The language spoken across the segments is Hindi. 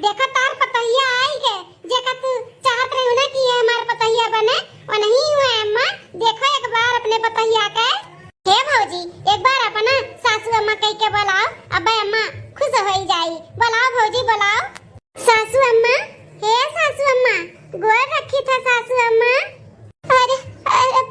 देखो तार पतहिया आई है जेका तू चाहत रही ना कि ये हमार पतहिया बने और नहीं हुआ अम्मा। देखो एक बार अपने पतहिया के हे भौजी एक बार अपना सासू अम्मा कह के बुलाओ। अबे अम्मा खुश हो जाई। बुलाओ भौजी बुलाओ। सासू अम्मा हे सासू अम्मा गोर रखी था सासू अम्मा। अरे अरे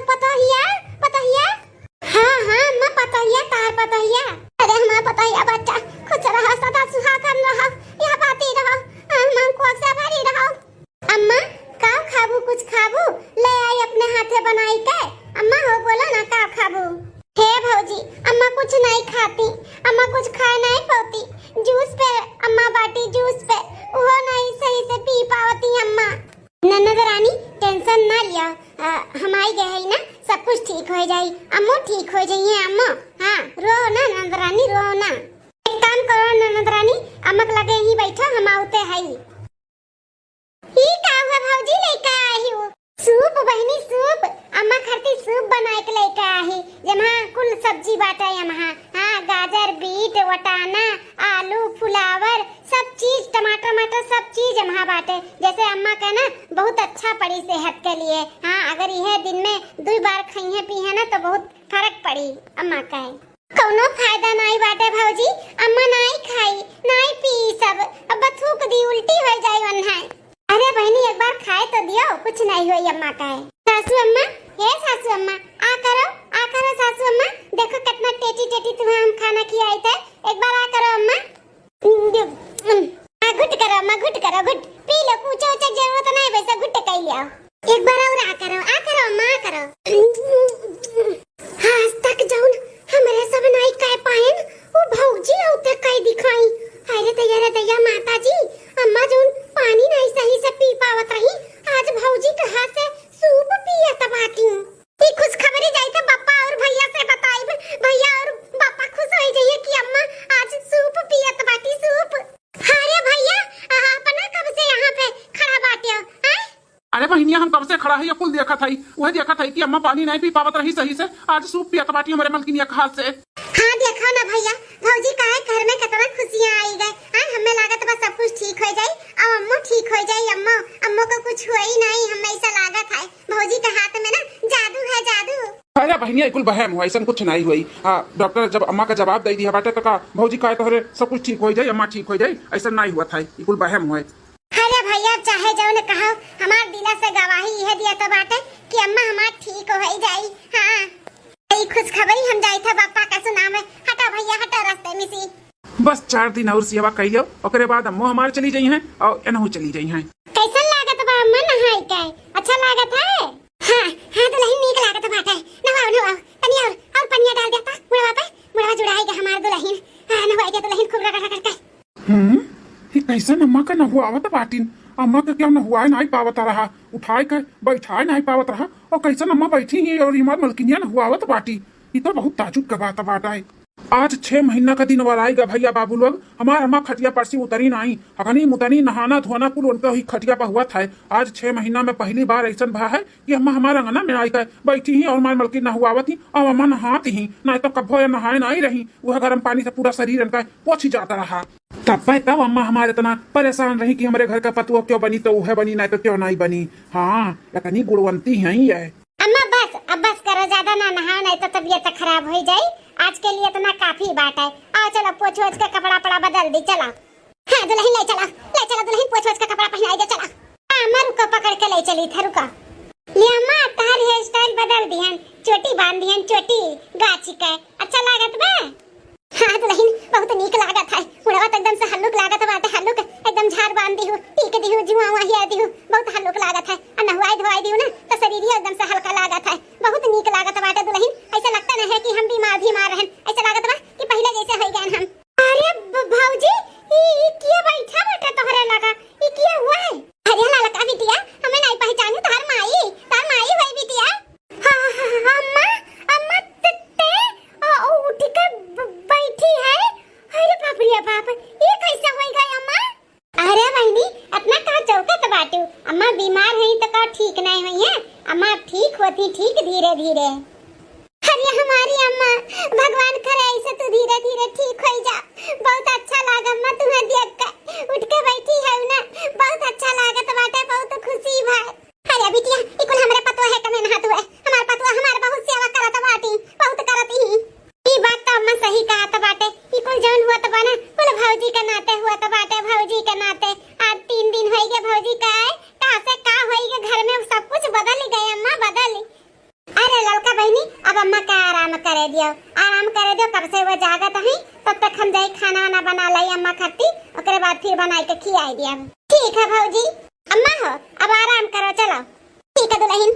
पतहिया पतहिया हाँ हाँ अम्मा पतहिया तार पतहिया। अरे हमारा पतहिया बच्चा खुश रहा सदा सुहागन रहो यह बाती रहो मन को से भरी रहो। अम्मा का खाबू कुछ खाबू ले आई अपने हाथे बनाई के। अम्मा हो बोला ना का खाबू। हे भौजी अम्मा कुछ नहीं खाती अम्मा कुछ खा नहीं पाती। जूस पे अम्मा बाटी जूस पे वो नहीं सही से पी पावती अम्मा। ननद रानी टेंशन ना लिया हम आई गए है ना सब कुछ ठीक हो जाई। अम्मो ठीक हो जाइए अम्मो। हाँ रो ना ननद रानी रो ना। एक काम करो ननद रानी अम्मक लगे ही बैठो हम आउते है। ही का हुआ भौजी लेके आई हूँ सूप बहनी सूप। अम्मा खरती सूप बना के लेके आई जमा कुल सब्जी बाटा यमहा। हाँ गाजर बीट वटाना आलू फुलावर सब चीज टमाटर मटर सब चीज यमहा बाटे। जैसे अम्मा का ना बहुत अच्छा पड़ी सेहत के लिए। हाँ अगर यह दिन में 2 बार खाइए पी है ना तो बहुत फर्क पड़ी अम्मा का। कोनो फायदा नहीं बाटे भौजी अम्मा नहीं खाई नहीं पी सब अब थूक दी उल्टी हो जाई वन है। अरे बहनी एक बार खाए तो दियो कुछ नहीं हुई अम्मा का। सासू अम्मा हे सासू अम्मा आ करो सासू अम्मा। देखो कितना टेटी टेटी तुम्हें हम खाना खिलाई थे। एक बार आ करो अम्मा। घुट करो अम्मा घुट करो घुट पी लो कुछ जरूरत नहीं वैसा घुट कह लिया। एक बार और आ करो अम्मा आ करो। हाँ तक जाऊं हमारे सब नहीं कह पाए वो भौजी औते कह दिखाई। अरे दैया माता जी अम्मा जो पानी नहीं सही से पी पावत रही आज भौजी के हाथ से सूप पिया तबाती। ये खुश खबरी जाई तो पापा और भैया से बताई। भैया और पापा खुश हो जाइए कि अम्मा आज सूप पिया तबाती सूप। अरे भैया अपना कब से यहाँ पे खड़ा बाटे हो? अरे बहनिया हम कब से खड़ा है ये कुल देखा था वह देखा था कि अम्मा पानी नहीं पी पावत रही सही से आज सूप पिया तबाटी हमारे मलकिनिया के हाथ से। हाँ देखो ना भैया भौजी का घर में कितना खुशियाँ आई गए। हमें लागत बस सब कुछ ठीक हो जाए और अम्मो ठीक हो जाए। अम्मो को कुछ हुआ ही नहीं हमें ऐसा लागत है भौजी के हाथ में ना जादू है जादू। अरे बहनिया कुल बहम हुआ ऐसा कुछ नहीं हुई। डॉक्टर जब अम्मा का जवाब दे दिया बाटे तो भौजी का तो सब कुछ ठीक हो जाए अम्मा ठीक हो जाए ऐसा नहीं हुआ था कुल बहम हुआ। अरे भैया चाहे जो ने कहा हमार दिला से गवाही यह दिया तो बाटे कि अम्मा हमार ठीक हो जाई। हाँ यही खुश खबरी हम जाई था पापा का सुना में। हटा भैया हटा रास्ते में सी बस 4 दिन और सेवा कहियो ओकरे बाद अम्मो हमार चली जाई हैं और एनहु चली जाई हैं। कैसन लागत बा अम्मा नहाई के अच्छा लागत है? हाँ हाँ तो नहीं नीक लागत बाटे। नहाओ तनी और पनिया डाल देता मुड़वा जुड़ाएगा हमार दुल्हन। हाँ नहाएगा दुल्हन खूब रगड़ करके। ये कैसन अम्मा का नहुआवत बाटिन अम्मा के क्या नहुआ नहीं पावत रहा उठाए के बैठाए नहीं पावत रहा और कैसन अम्मा बैठी ही और हमार मलकिनिया नहुआवत बाटी। ये तो बहुत ताजुब का बात बाटा है। आज 6 महीना का दिन वराएगा भैया बाबू लोग हमार अम्मा खटिया पर से उतरी नहीं अगनी मुतनी नहाना धोना कुल उनका ही खटिया पर हुआ था। आज 6 महीना में पहली बार ऐसा भा है कि अम्मा हमारे अंगना में आई कर बैठी ही और हमारे मलकी नहुआवत ही और अम्मा नहाती ही नहीं तो कब्बो या नहाए नहीं रही वह गर्म पानी से पूरा शरीर उनका पोछ जाता रहा। तब अम्मा हमारे इतना परेशान रही कि हमारे घर का पतुआ क्यों बनी तो वह बनी नहीं तो क्यों नहीं बनी। हाँ लेकिन गुणवंती है ही है। अम्मा बस अब बस करो ज्यादा ना नहाओ नहीं तो तबीयत खराब हो जाए। आज के लिए इतना काफी बात है। आओ चलो पोछ वोछ का कपड़ा पड़ा बदल दी चला। हाँ दुल्हन ले चलो दुल्हन पोछ वोछ का कपड़ा पहनाई दे चला। अम्मा रुको पकड़ के ले चली था रुका। ले अम्मा तार हेयर स्टाइल बदल दिहन चोटी बांध दिहन चोटी गाची के अच्छा लागत बा। हाँ दुल्हन बहुत नीक लागत है मुड़वा तो एकदम से हल्लुक लागत बाटे हल्लुक एकदम झाड़ बांध दी हूँ टीक दी हूँ जुआ हुआ हिया दी हूँ बहुत हल्लुक लागत है और नहवाई धोवाई दी हूँ ना तो शरीर ही एकदम से हल्का लागत है बहुत नीक लागत बाटे दुल्हन। ऐसा लगता नहीं है कि हम बीमार रहन ऐसा लागत बा कि पहले जैसे हो गए हम। अरे भौजी ई किया बैठा बाटे तोहरे लगा ई किया हुआ है? अरे ललका बिटिया हमें नहीं पहचानी तार माई होई बिटिया। हाँ अम्मा उठ के बैठी है। अरे बाप रे बाप ये कैसे हो गई अम्मा? अरे बहनी अपना का चौकत बाटू अम्मा बीमार है तो का ठीक नहीं हुई है अम्मा ठीक होती ठीक धीरे धीरे। अरे हमारी अम्मा भगवान करे ऐसे तू धीरे धीरे ठीक हो जा बहुत अच्छा लगा अम्मा तुम्हें देख कर। होत बना कुल भौजी के नाते हुआ तो बाटे भौजी के नाते। आज 3 दिन होई गए भौजी का है का से का होई गए घर में सब कुछ बदल गए अम्मा बदल। अरे लड़का बहनी अब अम्मा का आराम करे दियो कब से वो जागत है तब तक हम जाई खाना वाना बना लाई अम्मा खाती ओकरे बाद फिर बनाई के खिलाई दिया। ठीक है भौजी अम्मा हो अब आराम करो चलो। ठीक है दुल्हन।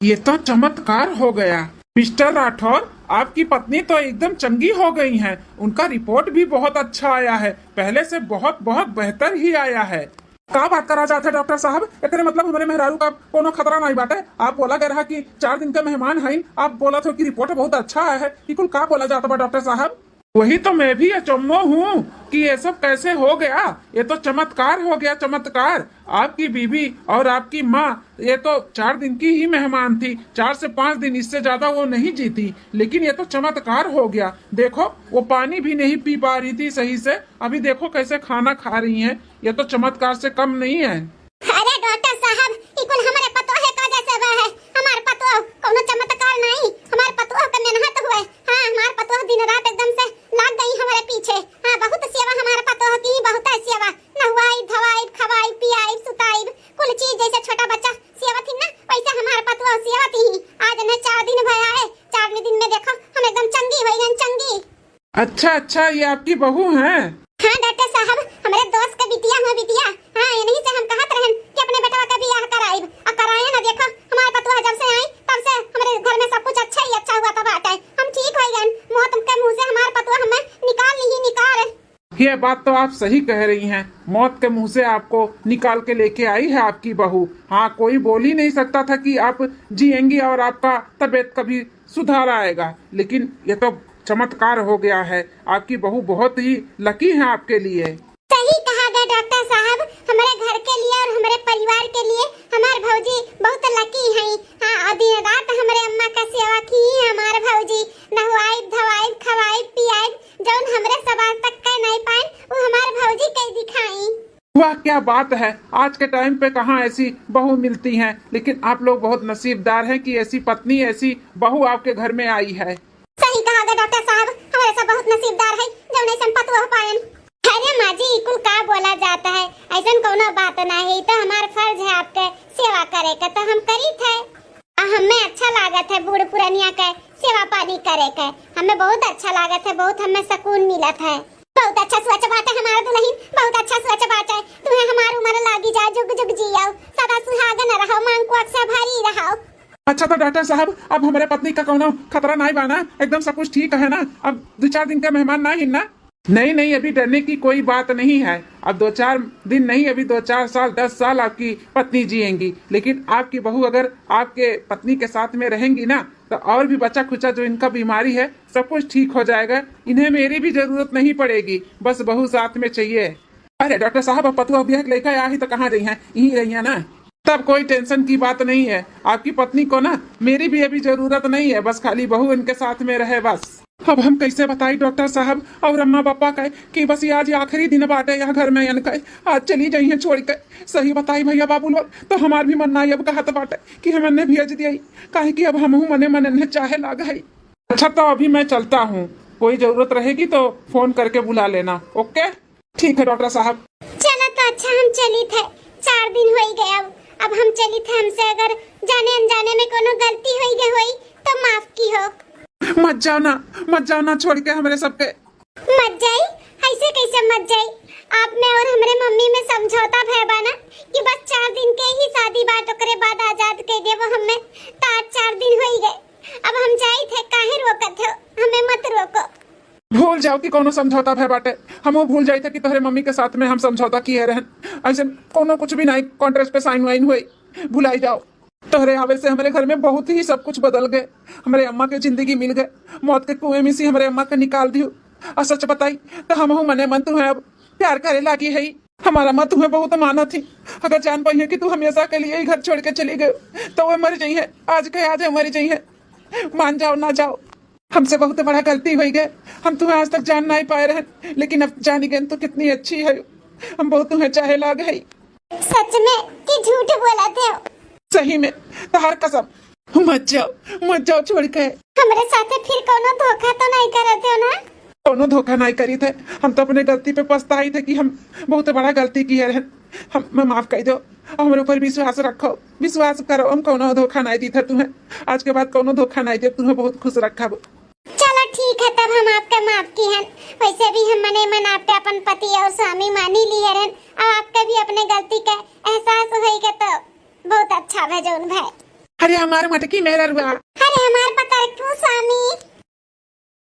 ये तो चमत्कार हो गया मिस्टर राठौर, आपकी पत्नी तो एकदम चंगी हो गई हैं। उनका रिपोर्ट भी बहुत अच्छा आया है, पहले से बहुत बहुत बेहतर ही आया है। का बात करा जाते डॉक्टर साहब, एकरे मतलब हमारे मेहरारू का कोनो खतरा नहीं बाटे। आप बोला गया रहा कि 4 दिन के मेहमान हैं, आप बोला था कि रिपोर्ट बहुत अच्छा आया है, कि कुल का बोला जाता बा डॉक्टर साहब। वही तो मैं भी अचम्भो हूँ कि ये सब कैसे हो गया। ये तो चमत्कार हो गया चमत्कार। आपकी बीवी और आपकी माँ ये तो 4 दिन की ही मेहमान थी, 4 से 5 दिन, इससे ज्यादा वो नहीं जीती। लेकिन ये तो चमत्कार हो गया। देखो वो पानी भी नहीं पी पा रही थी सही से, अभी देखो कैसे खाना खा रही हैं। ये तो चमत्कार से कम नहीं है। अरे डॉक्टर साहब इकुल हमारे पतो है का जैसे वह है हमारे पतो कोनो चमत्कार नहीं, हमारे पतो के मेहनत हुए। हाँ हमारे पतो दिन रात एकदम से लग गई हमारे पीछे। हाँ बहुत सेवा हमारे पतो की, बहुत सेवा नहवाई धवाई खवाई पियाई सुताई कुल चीज जैसे छोटा बच्चा सेवा थी ना वैसे हमारे पतो सेवा थी। आज ने 4 दिन भया है, 4 दिन में देखो हम एकदम चंगी हो गई चंगी। अच्छा ये आपकी बहू है? हाँ डॉक्टर साहब हमारे दोस्त का बिटिया है बिटिया। हाँ यही से हम कहत रहन कि अपने बेटवा का ब्याह कराइब और कराए ना। देखो हमारे पतुआ जब से आई तब से हमारे घर में सब कुछ अच्छा ही अच्छा हुआ था बाटे। हम ठीक हो गए, मौत के मुंह से हमारे पतुआ हमें निकाल ली निकाल। ये बात तो आप सही कह रही हैं, मौत के मुंह से आपको निकाल के लेके आई है आपकी बहू। हाँ कोई बोल ही नहीं सकता था कि आप जिएंगी और आपका तबीयत कभी सुधार आएगा। लेकिन ये तो चमत्कार हो गया है। आपकी बहू बहुत ही लकी है आपके लिए। सही कहा गया डॉक्टर साहब, हमारे घर के लिए और हमारे परिवार के लिए हमारे भौजी बहुत लकी हैं। हाँ और दिन रात हमारे अम्मा का सेवा की हमारे भौजी नहवाई धवाई खवाई पियाई जौन हमरे सब आज तक कह नहीं पाए वो हमारे भौजी कह दिखाई। वाह क्या बात है। आज के टाइम पे कहाँ ऐसी बहू मिलती हैं, लेकिन आप लोग बहुत नसीबदार हैं कि ऐसी पत्नी ऐसी बहू आपके घर में आई है। सही कहा गया डॉक्टर साहब, हमारे सब बहुत नसीबदार है जब नहीं संपत हो पाए। अरे माँ जी कुल का बोला जाता है, ऐसा कोनो बात नहीं, तो हमारा फर्ज है आपके सेवा करे का, तो हम करी थे। हमें अच्छा लागत है बूढ़ पुरानिया के सेवा पानी करे के, हमें बहुत अच्छा लागत है, बहुत हमें सुकून मिलत है। बहुत अच्छा सोच बात है हमारा दुल्हन, बहुत अच्छा सोच बात है। तुम्हें हमारी उम्र लागी जाए, जुग जुग जियो, सदा सुहागन रहो, मांग को अक्सर भरी रहो। अच्छा तो डॉक्टर साहब अब हमारे पत्नी का कोनो खतरा नहीं बाना, एकदम सब कुछ ठीक है ना? अब 2-4 दिन का मेहमान नहीं ना? नहीं अभी डरने की कोई बात नहीं है। अब 2-4 दिन नहीं, अभी 2-4 साल 10 साल आपकी पत्नी जिएंगी। लेकिन आपकी बहू अगर आपके पत्नी के साथ में रहेंगी ना तो और भी बच्चा खुचा जो इनका बीमारी है सब कुछ ठीक हो जाएगा। इन्हें मेरी भी जरूरत नहीं पड़ेगी, बस बहू साथ में चाहिए। अरे डॉक्टर साहब अब पतुआ ब्याह लेकर आई तो कहाँ रही है, यहीं रही है ना, तब कोई टेंशन की बात नहीं है। आपकी पत्नी को ना मेरी भी अभी जरूरत नहीं है, बस खाली बहू इनके साथ में रहे बस। अब हम कैसे बताई डॉक्टर साहब और अम्मा पापा कहे कि बस ये आज आखिरी दिन बाटे यहाँ घर में कहे आज चली जाई है छोड़ के। सही बताई भैया बाबू लोग, तो हमार भी मन नहीं अब कहत बाटे कि हमने भेज दिया, काहे कि अब हम मने मने चाहे लाग है। अच्छा तो अभी मैं चलता हूँ, कोई जरूरत रहेगी तो फोन करके बुला लेना। ओके ठीक है डॉक्टर साहब। चलो तो अच्छा हम चली थे, 4 दिन हो गए अब हम चली थे। हमसे अगर जाने अनजाने में कोनो गलती हुई तो माफ की हो। मत जाओ ना छोड़ के हमारे सबके। मत जाई, ऐसे कैसे मत जाई? आप में और हमारे मम्मी में समझौता भैबा ना कि बस 4 दिन के ही शादी बात करे बाद आजाद के देवो हमें, तो आज 4 दिन हो गए। अब हम जाई थे, काहे रोकत हो? हमें मत रोको। भूल जाओ कि कोनो समझौता है बाटे, हम भूल जाए थे कि तुम्हारे मम्मी के साथ में हम समझौता किए रहन। ऐसे कोनो कुछ भी नहीं, कॉन्ट्रैक्ट पे साइन वाइन हुई, भुलाई जाओ। तोहरे आवे से हमारे घर में बहुत ही सब कुछ बदल गए। हमारे अम्मा के जिंदगी मिल गए, मौत के कुएं में से हमारे अम्मा को निकाल दियो। और सच बताई तो हम मने मन तुम्हें अब प्यार करे लागी है। हमारा माँ तुम्हें बहुत माना थी, अगर जान पाई है कि तू हमेशा के लिए घर छोड़ के चली गई तो वो मर जाई है। आज के आज मर जाई है, मान जाओ ना जाओ, हमसे बहुत बड़ा गलती हुई गई। हम तुम्हें आज तक जान नहीं पाए रहे, लेकिन अब जानी गए तो कितनी अच्छी है। हम बहुत तुम्हें चाहे लाग है। सच में कि झूठ बोला थे? सही में, तो हर कसम। मत जाओ छोड़ के। हमारे साथ फिर कोनो धोखा तो नहीं करते हो ना? कोनो धोखा नहीं करी थे। हम तो अपने गलती पे पछताई थे कि हम बहुत बड़ा गलती किए रहे। हम माफ कर दो, हमारे ऊपर विश्वास रखो, विश्वास करो, हम कोनो धोखा नहीं दी थे तुम्हें। आज के बाद कोनो धोखा नहीं दे, तुम्हें बहुत खुश रखा। चलो ठीक है, तब हम आपका माफ की हैं। वैसे भी हम मने मन आपके अपन पति और स्वामी मानी लिए रहन। अब आपके भी अपने गलती का एहसास होई के तो बहुत अच्छा है जौन भाई। अरे हमारे मटकी मेरा रुआ, अरे हमारे पता क्यों स्वामी।